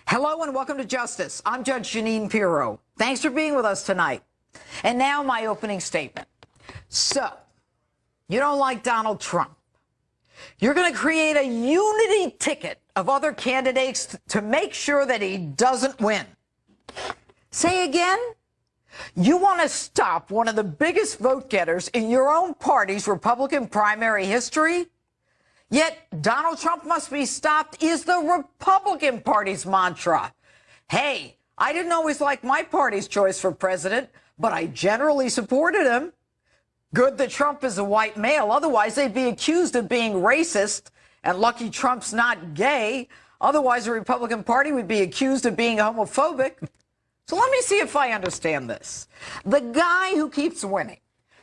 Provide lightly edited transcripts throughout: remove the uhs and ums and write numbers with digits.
Hello and welcome to Justice. I'm Judge Jeanine Pirro. Thanks for being with us tonight. And now my opening statement. So, you don't like Donald Trump. You're going to create a unity ticket of other candidates to make sure that he doesn't win. Say again? You want to stop one of the biggest vote getters in your own party's Republican primary history? Yet Donald Trump must be stopped is the Republican Party's mantra. Hey, I didn't always like my party's choice for president, but I generally supported him. Good that Trump is a white male. Otherwise, they'd be accused of being racist. And lucky Trump's not gay. Otherwise, the Republican Party would be accused of being homophobic. So let me see if I understand this. The guy who keeps winning,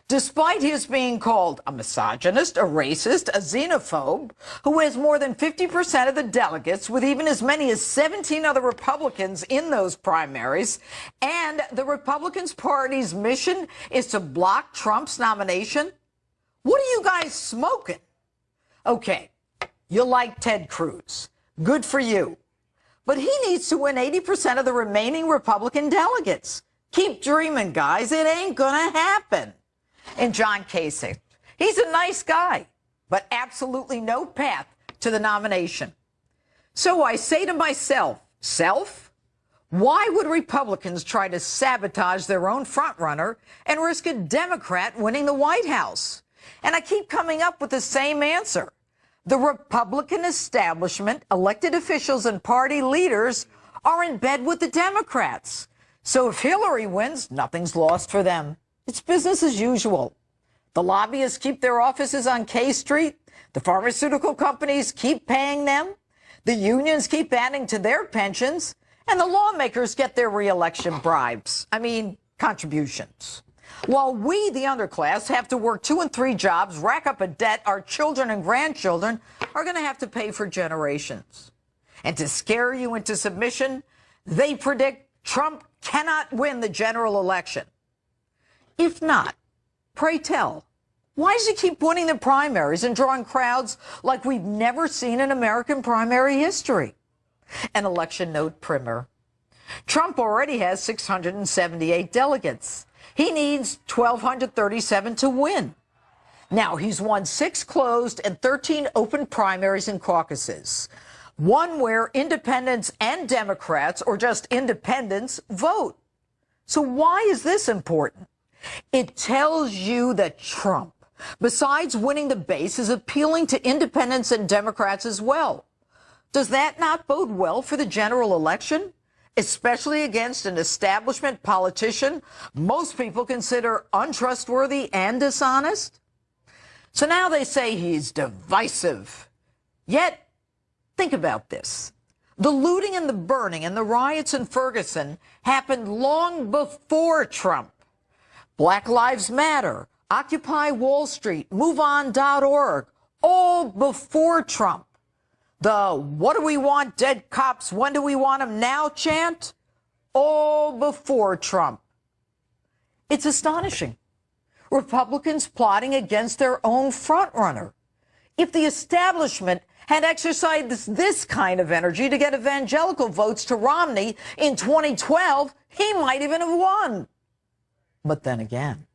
despite his being called a misogynist, a racist, a xenophobe, who has more than 50% of the delegates, with even as many as 17 other Republicans in those primaries, and the Republican Party's mission is to block Trump's nomination? What are you guys smoking? Okay, you like Ted Cruz. Good for you. But he needs to win 80% of the remaining Republican delegates. Keep dreaming, guys. It ain't gonna happen. And John Kasich, he's a nice guy, but absolutely no path to the nomination. So I say to myself, why would Republicans try to sabotage their own frontrunner and risk a Democrat winning the White House? And I keep coming up with the same answer. The Republican establishment, elected officials and party leaders are in bed with the Democrats. So if Hillary wins, nothing's lost for them. It's business as usual. The lobbyists keep their offices on K Street. The pharmaceutical companies keep paying them. The unions keep adding to their pensions. And the lawmakers get their re-election bribes. Contributions. While we, the underclass, have to work 2 and 3 jobs, rack up a debt our children and grandchildren are going to have to pay for generations. And to scare you into submission, they predict Trump cannot win the general election. If not, pray tell, why does he keep winning the primaries and drawing crowds like we've never seen in American primary history? An election note primer. Trump already has 678 delegates. He needs 1,237 to win. Now, he's won 6 closed and 13 open primaries and caucuses, one where independents and Democrats, or just independents, vote. So why is this important? It tells you that Trump, besides winning the base, is appealing to independents and Democrats as well. Does that not bode well for the general election, especially against an establishment politician most people consider untrustworthy and dishonest? So now they say he's divisive. Yet, think about this. The looting and the burning and the riots in Ferguson happened long before Trump. Black Lives Matter, Occupy Wall Street, MoveOn.org, all before Trump. The "what do we want dead cops, when do we want them now" chant, all before Trump. It's astonishing. Republicans plotting against their own frontrunner. If the establishment had exercised this kind of energy to get evangelical votes to Romney in 2012, he might even have won. But then again,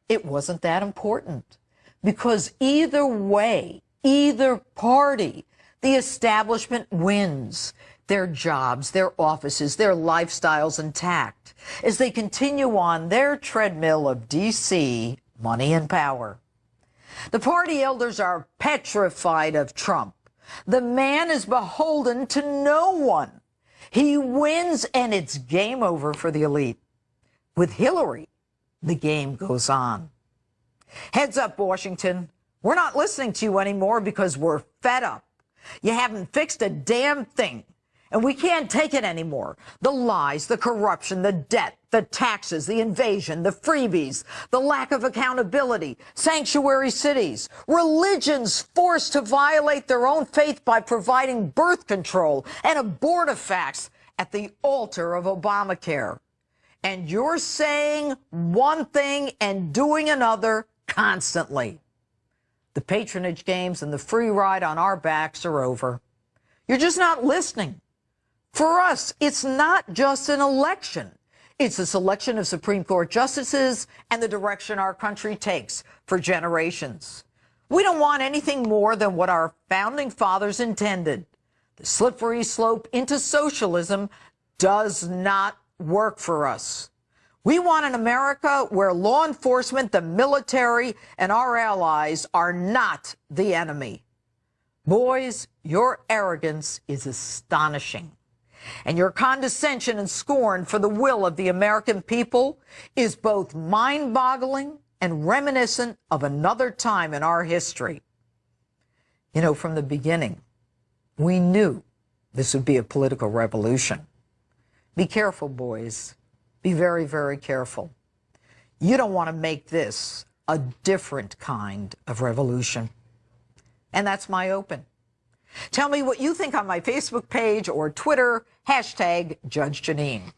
it wasn't that important, because either way, either party, the establishment wins. Their jobs, their offices, their lifestyles intact as they continue on their treadmill of D.C. money and power. The party elders are petrified of Trump. The man is beholden to no one. He wins and it's game over for the elite. With Hillary, the game goes on. Heads up, Washington. We're not listening to you anymore because we're fed up. You haven't fixed a damn thing, and we can't take it anymore. The lies, the corruption, the debt, the taxes, the invasion, the freebies, the lack of accountability, sanctuary cities, religions forced to violate their own faith by providing birth control and abortifacts at the altar of Obamacare. And you're saying one thing and doing another constantly. The patronage games and the free ride on our backs are over. You're just not listening. For us, it's not just an election. It's a selection of Supreme Court justices and the direction our country takes for generations. We don't want anything more than what our founding fathers intended. The slippery slope into socialism does not work for us. We want an America where law enforcement, the military, and our allies are not the enemy. Boys, your arrogance is astonishing. And your condescension and scorn for the will of the American people is both mind-boggling and reminiscent of another time in our history. You know, from the beginning, we knew this would be a political revolution. Be careful, boys. Be very, very careful. You don't want to make this a different kind of revolution. And that's my open. Tell me what you think on my Facebook page or Twitter, #Judge Jeanine.